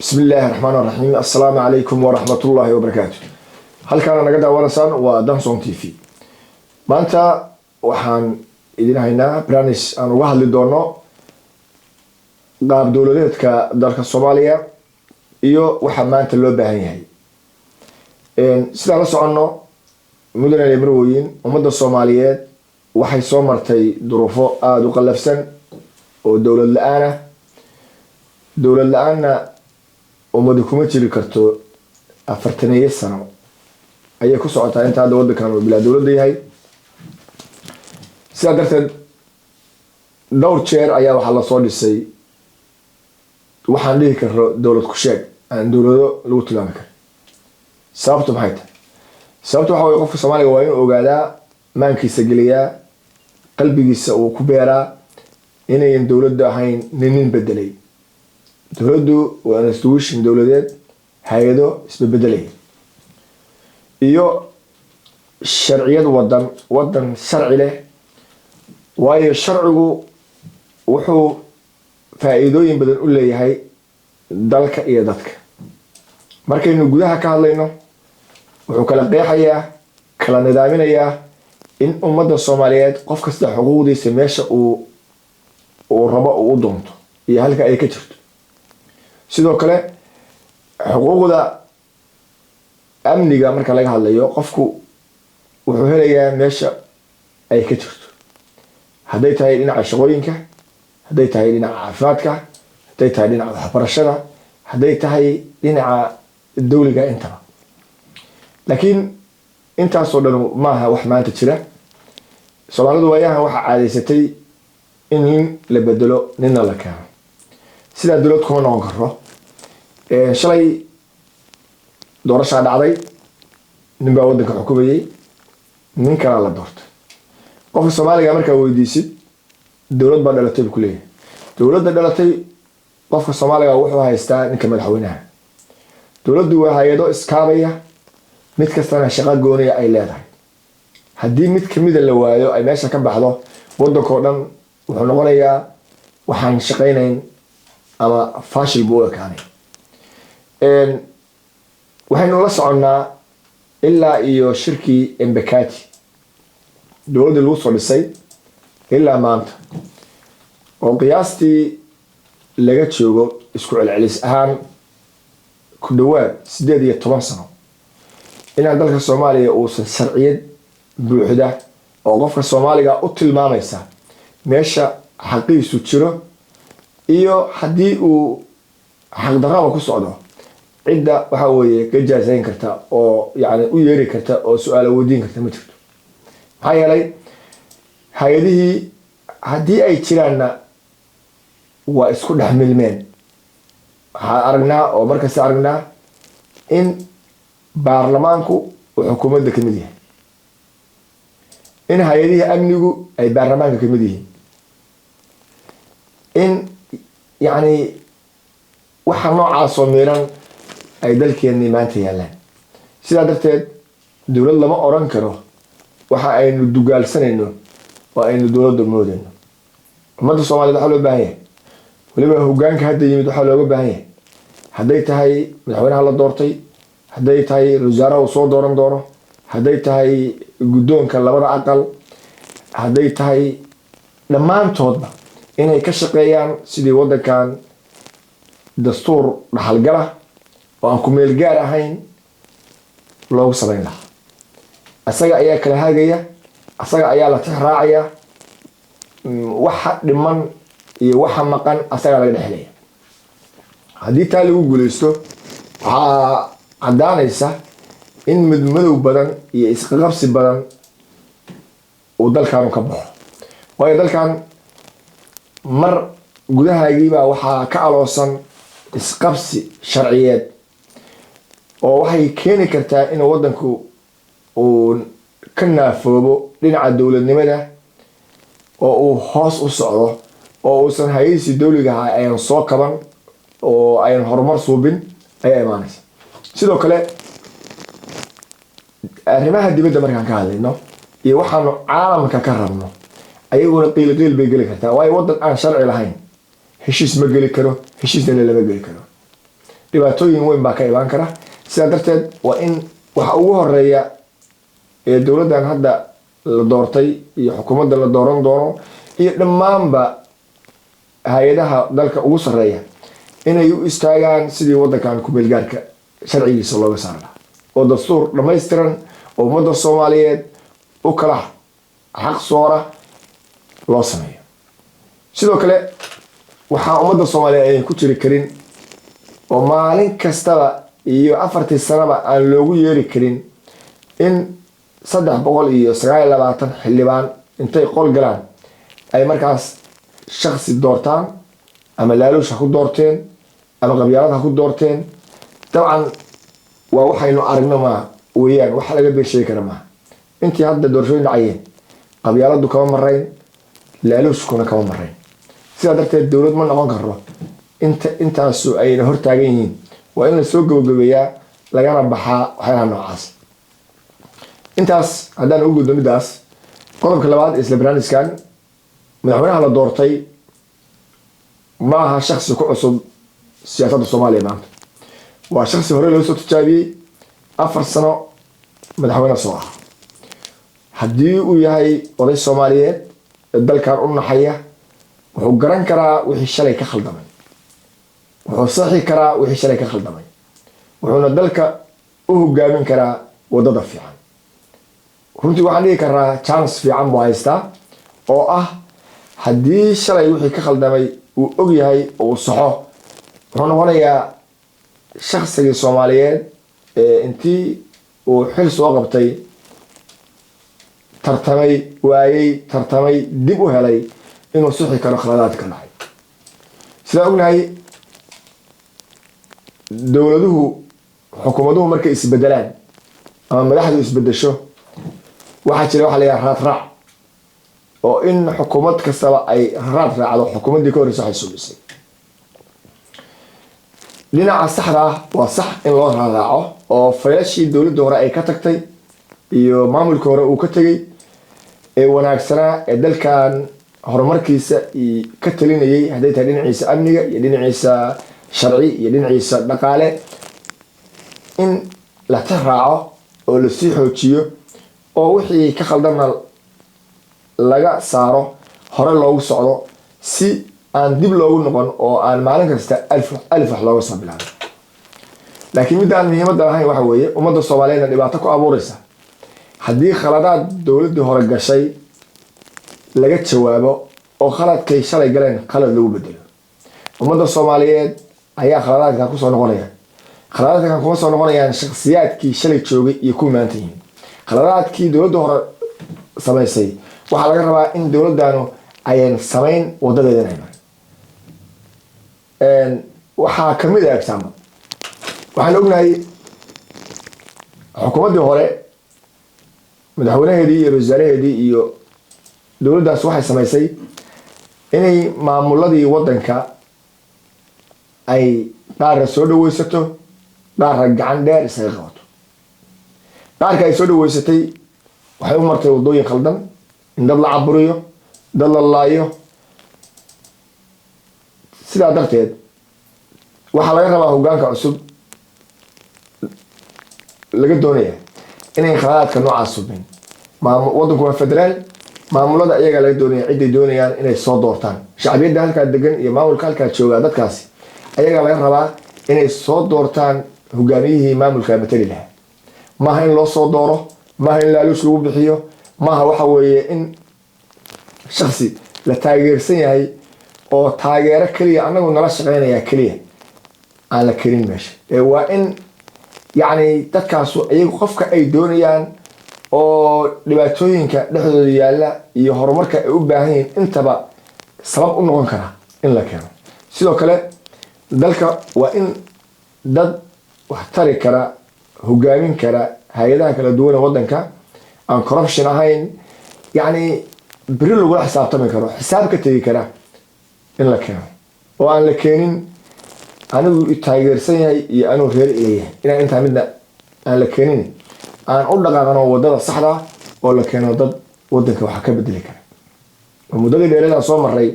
بسم الله الرحمن الرحيم. السلام عليكم ورحمة الله وبركاته. هل كان نجد ورسان ودانسون تي في ما أنت وحن إذا هنا برانيس أنا واحد للدورنا قاب دولتك كدرك الصومالية إيو وحمان تلو بهاي سيدا لسو عنه مدن الإمرويين ومدن الصوماليات waxay soo martay duruufo aad u qalafsan oo dawlad la'aana umadu kuma jiri karto 40 sano ayay ku socotaa inta hadda wadankan uu bilaa dawladda yahay sidaa darteed dhowr jeer ayaa waxa la soo dhisay waxaan dhihi karo dawlad ku sheeg aan dawlado lagu tilmaami karo sababtu maxay tahay sababtu waxa weeye qofka Soomaaliga waa inuu ogaadaa maankiisa geliyaa qalbigiisa uu ku beeraa inayn dawladda ahayn nin bedelay dawladdu waa institution dawladeed hay'ado isbedelay iyo sharciyad wadan sharci leh waayo sharcigu wuxuu faa'iidooyin badan u leeyahay dalka iyo dadka markaynu gudaha ka hadlayno wuxuu kala qeexayaa kala nidaaminayaa in ummadda Soomaaliyeed qof kasta xuquuqdiisa meesha uu rabo u doonto iyo halka ay ka jirto sidoo kale xuquuqda amniga marka laga hadlayo qofku wuxuu helayaa meesha ay ka jirto haday tahay dhinaca shaqooyinka haday tahay dhinaca caafimaadka haday tahay dhinaca waxbarashada haday tahay dhinaca dawliga intaba laakiin intaas oo dhan maaha wax maanta jira Soomaalidu waayahan waxa caadaysatay in la bedelo ninna la keeno sida dawlad kuma noqon karo shalay doorasho dhacday nin baa wadanka xukumayay nin kale la doortay qofka Soomaaliga marka weydiisid dawlad baa dhalatay ku leeyahay dawladda dhalatay qofka Soomaaliga wuxuu haystaa ninka madaxweynaha dawladdu waa hay'ado iskaabaya mid kastana shaqo gooniya ay leedahay haddii mid kamid la waayo ay meesha ka baxdo wadanka oo dhan wuxuu noqonayaa waxaan shaqeynayn ama fashil buu ekaanay waxaynu la soconnaa ilaa iyo shirkii Embakati dawladda lagu soo dhisay ilaa maanta oo qiyaastii laga joogo isku celcelis ahaan ku dhawaad 18 sano inaan dalka Soomaaliya uusan sharciyad buuxda oo qofka Soomaaliga u tilmaamaysa meesha xaqiisu jiro iyo hadii uu xaq darro ku socdo cidda waxa weeye ka jaasayn karta oo yaani u yeeri karta oo su'aalo weydiin karta ma jirto maxaa yeelay hay'adihii hadii ay jiraanna waa isku dhaxmilmeen waxaan aragnaa oo markaas aragnaa in baarlamaanku uu xukuumadda ka mid yahay in hay'adaha amnigu ay baarlamaanka ka mid yihiin in yaani waxa noocaas oo miran ay dalkeena maanta yaalaan sidaa darteed dawlad lama oran karo waxa aynu dugaalsanayno waa aynu dawladda moodayno ummadda Soomaaliyeed waxa loo baahan yahay waliba hoggaanka hadda yimid waxa looga baahan yahay haday tahay madaxweynaha la doortay haday tahay wasaaraha soo dooran doono haday tahay guddoonka labada aqal haday tahay dhamaantoodba inay ka shaqeeyaan sidii wadankan dastuur dhaxalgala oo aan ku meel gaar ahayn loogu sameyn lahaa asaga ayaa kala hagaya asaga ayaa la tixraacaya waxa dhiman iyo waxa maqan asaga laga dhaxlaya haddii taa lagu guuleysto waxaa cadaanaysa in madmadow badan iyo isqaqabsi badan uu dalkan ka baxo waayo dalkan mar gudahaagiiba waxaa ka aloosan isqabsi sharciyeed oo waxay keeni kartaa in wadanku uu ka naafoobo dhinaca dawladnimada oo uu hoos u socdo oo uusan hay'adii dawliga ahaa ayaan soo kaban oo ayaan horumar suubin ay imaanaysa sidoo kale arrimaha dibadda markaan ka hadlayno iyo waxaanu caalamka ka rabno ayaguna qiil bay geli kartaa waayo wadan aan sharci lahayn heshiis ma geli karo heshiisna lama geli karo dhibaatooyin weyn baa ka imaan kara. sidaa darteed waa in waxa ugu horeeya ee dowladdan hadda la doortay iyo xukuumadda la dooran doono iyo dhammaanba hay-adaha dalka ugu sarreeya inay u istaagaan sidii waddankan ku-meelgaarka sharcigiisa looga saari lahaa oo dastuur dhammaystiran oo ummadda soomaaliyeed u kala xaq soora loo sameeyo. sidoo kale waxaa ummadda soomaaliyeed aynan ku jiri karin oo maalin kastaba iyo 4 sanaba aan loogu yeeri karin in 329 xildhibaan intay qol galaan ay markaas shakhsi doortaan ama laaluush ha ku doorteen ama qabyaalad ha ku doorteen. dabcan waa waxaynu aragno maaha weeyaan, wax laga beersheegi kara maaha. intii hadda doorashooyin dhacayeen qabyaaladu kama marayn, laaluushkuna kama marayn. sidaa darteed dowlad ma noqon karo intaasu ayna hortaagan yihiin. waa in la soo gabagabeeyaa lagana baxaa waxyaalaha noocaas. intaas haddaan ugu gudbo midaas, qodobka labaad isla barnaamijkan, madaxweynaha la doortay ma aha shakhsi ku cusub siyaasadda Soomaaliya maanta. waa shakhsi hore loo soo tijaabiyey 4 sano madaxweyne soo ah. haddii uu yahay oday Soomaaliyeed dalkan u naxaya, wuxuu garan karaa wixii shalay ka khaldamay, wuxuu saxi karaa wixii shalay ka khaldamay, wuxuuna dalka u hogaamin karaa wadada fiican. runtii waxaan dhihi karaa chance fiican buu haystaa oo ah haddii shalay wixii ka khaldamay uu og yahay oo uu saxo, wuxuu noqonayaa shakhsigii Soomaaliyeed ee intii uu xil soo qabtay tartamay waayay tartamay dib u helay inuu sixi karo khaladaadka dhacay. sidaa ognahay dowladuhu xukuumaduhu markay isbedelaan ama madaxdu isbedesho waxaa jira waxa la yidhaha raad raac oo in xukuumad kastaba ay raad raacdo xukuumaddii ka horreysa waxay suubisay. dhinaca saxda ah waa sax in loo raad raaco oo fayashii dowladda hore ay ka tagtay iyo maamulka hore uu ka tegay ee wanaagsanaa ee dalkan horumarkiisa ka talinayay, hadday tahay dhinaciisa amniga iyo dhinaciisa sharci iyo dhinaciisa dhaqaale, in la raaco oo la sii xoojiyo oo wixii ka khaldana laga saaro, hore loogu socdo si aan dib loogu noqon oo aan maalin kasta alif wax looga soo bilaabin. laakiin midda aan muhiimadda lahayn waxa weeye ummadda Soomaaliyeed dhibaato ku abuuraysa haddii khaladaad dowladdii hore gashay laga jawaabo oo khaladkay shalay galeen khalad lagu bedelo. ummadda Soomaaliyeed ayaa khaladaadka ku soo noqonaya. khaladaadkan kuma soo noqonayaan shakhsiyaadkii shalay joogay iyo ku maanta yihiin. khaladaadkii dowladda hore samaysay waxaa laga rabaa in dowladdaanu ayan samayn wadadeedana iman. waxaa ka mid ah example, waxaan ognahay xukuumaddii hore madaxweynaheedii iyo wasaaraheedii iyo dowladdaas waxay samaysay inay maamuladii waddanka ay qaarka soo dhaweysato, qaarka gacan dheer isaga qabato. qaarka ay soo dhaweysatay waxay u martay wadooyin khaldan, in dad la caburiyo, dad la laayo. sidaa darteed waxaa laga rabaa hoggaanka cusub laga doonaya inay khaladaadka noocaas subin. waddanku waa federaal, maamulada iyagaa laga doonaya ciday doonayaan inay soo doortaan. shacbiyadda halkaa degan iyo maamulka halkaa jooga dadkaasi ayagaa laga rabaa inay soo doortaan hogaamiyihii maamulka matali lahaa. maaha in loo soo dooro, maaha in laaluush lagu bixiyo, maaha waxa weeye in shakhsi la taageersan yahay oo taageero keliya anagu nala shaqeynaya keliya aan la kelin meesha. waa in yacni dadkaasu iyagu qofka ay doonayaan oo dhibaatooyinka dhexdooda yaalla iyo horumarka ay u baahan yihiin intaba sabab u noqon kara in la keeno. sidoo kale dalka waa in dad wax tari kara, hogaamin kara hay-adaha kala duwan ee waddanka, aan corruption ahayn, yacni beri lagula xisaabtami karo, xisaab ka tegi kara in la keeno. oo aan la keenin anigu taageersan yahay iyo anuu reer ileeyahay, inaan intaa midna aan la keenin, aan u dhaqaaqno wadada saxda oo la keeno dad waddanka wax ka bedeli kara. muddadii dheeraad soo maray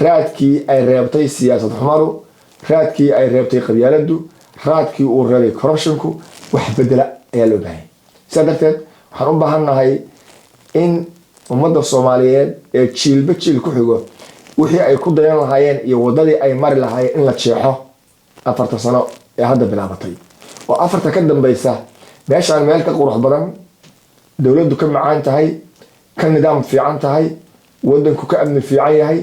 raadkii ay reebtay siyaasad xumadu raadkii ay reebtay qabyaaladu raadkii uu reebay corruptionku wax bedela ayaa loo baahay sidaa darteed waxaan u baahannahay in ummadda Soomaaliyeed ee jiilba jiil ku xigo wixii ay ku dayan lahaayeen iyo wadadii ay mari lahaayeen in la jeexo 4 sano ee hadda bilaabatay oo 4 ka dambaysa meeshaan meel ka qurux badan dawladdu ka macaan tahay ka nidaam fiican tahay wadanku ka amni fiican yahay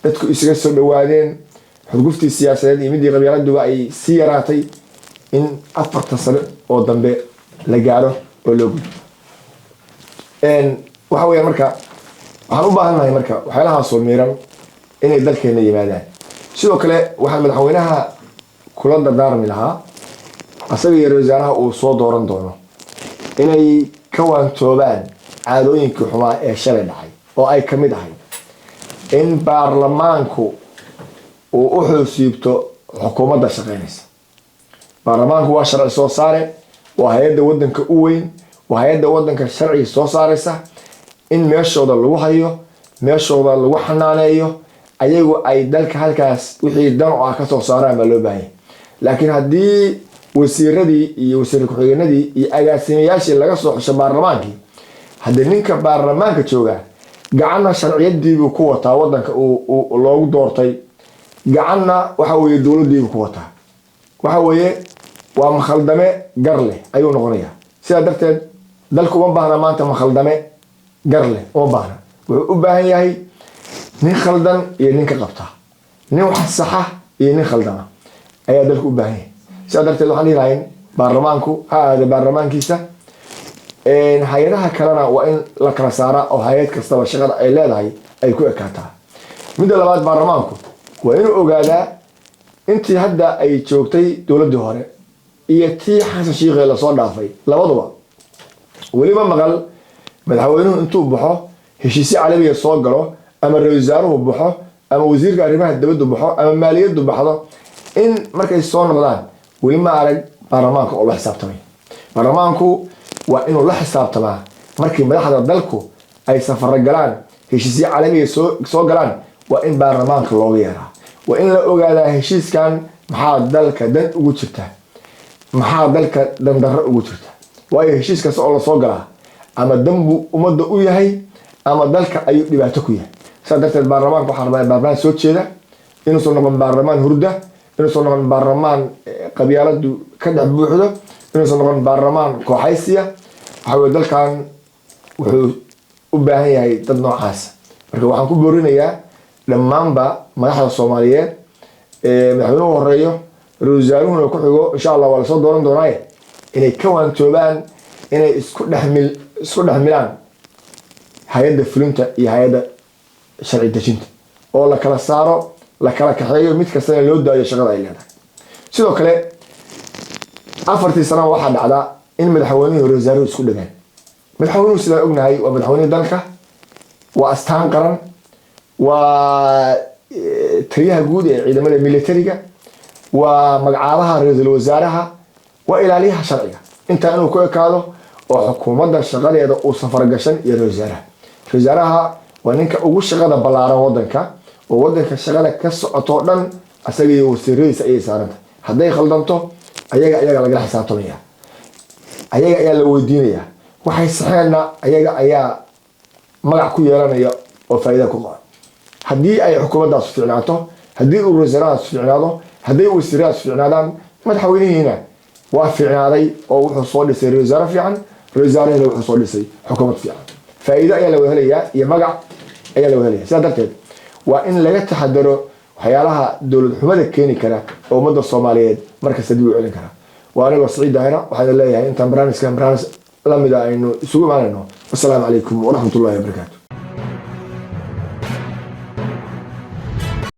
dadku isaga soo dhawaadeen xurguftii siyaasadeed iyo midii qabyaaladu ay si yaraatay in 4 sano oo dambe la gaaro oo loo gudbo waxa weeyaan marka waxaan u baahannahay marka waxyaalaha soo miiran inay dalkeena yimaadaan sidoo kale waxaan madaxweynaha kula dardaarmi lahaa asaga iyo wasaaraha uu soo dooran doono inay ka waantoobaan caadooyinkii xumaa ee shalay dhacay oo ay ka mid ahay in baarlamaanku uu u xusiibto xukuumadda shaqeynaysa baarlamaanku waa sharci soo saare waa hay'adda wadanka u weyn waa hay'adda wadanka sharci soo saaraysa in meeshooda lagu hayo meeshooda lagu xanaaneeyo ayagu ay dalka halkaas wixii dan oo ka soo saaraan ma loo baahay laakiin haddii wasiiradii iyo wasiir ku-xigeenadii iyo agaasimayaashii laga soo xusho baarlamaankii haddii ninka baarlamaanka jooga gacanna sharciyadiibuu ku wataa wadanka uu loogu doortay gacanna waxa weeye dowladdiibuu ku wataa waxa weeye waa makhaldame gar leh ayuu noqonayaa sidaa darteed dalku uma baahna maanta makhaldame gar leh uma baahna wuxuu u baahan yahay nin khaldan iyo nin ka qabta nin wax saxa iyo nin khaldama ayaa dalku u baahan yahay sidaa darteed waxaan dhihi lahayn baarlamaanku ha ahaada baarlamaankiisa hay-adaha kalena waa in la kala saaraa oo hay-ad kastaba shaqada ay leedahay ay ku ekaataa midda labaad baarlamaanku waa inuu ogaadaa intii hadda ay joogtay dowladdii hore iyo tii xasan shiikhe lasoo dhaafay labaduba weliba maqal madaxweynuhu intuu baxo heshiisyo caalamiga soo galo ama ra-iisul wasaaruhu baxo ama wasiirka arrimaha dibaddu baxo ama maaliyaddu baxdo in markay soo noqdaan weli ma arag baarlamaanka oo la xisaabtamay baarlamaanku waa inuu la xisaabtamaa markii madaxda dalku ay safar galaan heshiisyo caalamiga soo galaan waa in baarlamaanka looga yeeraa waa in la ogaadaa heshiiskan maxaa dalka dan ugu jirta maxaa dalka dan darro ugu jirta waayo heshiis kasta oo la soo galaa ama danbu ummadda u yahay ama dalka ayuu dhibaato ku yahay sidaa darteed baarlamaanka waxaa rabaa baarlamaan soo jeeda inuusan noqon baarlamaan hurda inuusan noqon baarlamaan qabyaaladu ka dhex buuxdo inuusan noqon baarlamaan kooxaysiya waxa weye dalkan wuxuu u baahan yahay dad noocaas marka waxaan ku boorinayaa dhammaanba madaxda Soomaaliyeed madaxweynuhu horeeyo ra-iisul wasaaruhuna ku xigo insha Allah waa la soo dooran doonaa inay ka waantoobaan inay isku dhexmilaan hay'adda fulinta iyo hay'adda sharci dejinta oo la kala saaro la kala kaxeeyo mid kastana loo daayo shaqada ay leedahay sidoo kale 4 sano waxaa dhacda in madaxweynuhu iyo wasaaruhu isku dhagaan madaxweynuhu sidaan ognahay waa madaxweynaha dalka waa astaan qaran waa taliyaha guud ee ciidamada militariga waa magacaabaha ra-iisul wasaaraha waa ilaaliyaha sharciga inta inuu ku ekaado oo xukuumadda shaqadeeda uu safar gashan iyo ra-iisul wasaaraha waa ninka ugu shaqada ballaaran wadanka oo wadanka shaqada ka socoto dhan asaga iyo wasiiradiisa ayay saaranta hadday khaldanto ayaga lagala xisaabtamaya ayaga ayaa la weydiinaya waxay saxeenna ayaga ayaa magac ku yeelanaya oo faa'iido ku qaba haddii ay xukuumaddaas fiicnaato haddii uu wasaarahaas fiicnaado haddii wasiiradaas fiicnaadaan madaxweynihiina waa fiicnaaday oo wuxuu soo dhisay ra-iisul wasaare fiican ra-iisul wasaarehina wuxuu soo dhisay xukuumad fiican faa'iido ayaa la wehelayaa iyo magac ayaa la wehelayaa sidaa darteed waa in laga taxadaro waxyaalaha dowlad xumada keeni kara oo ummadda Soomaaliyeed markasta dib u celin kara waa aniga Saciid Daahira waxaan leeyahay intaan barnaamijkan la mid ah aynu isugu imaanayno. Assalaamu calaykum wa rahmatullaahi wa barakaatuh.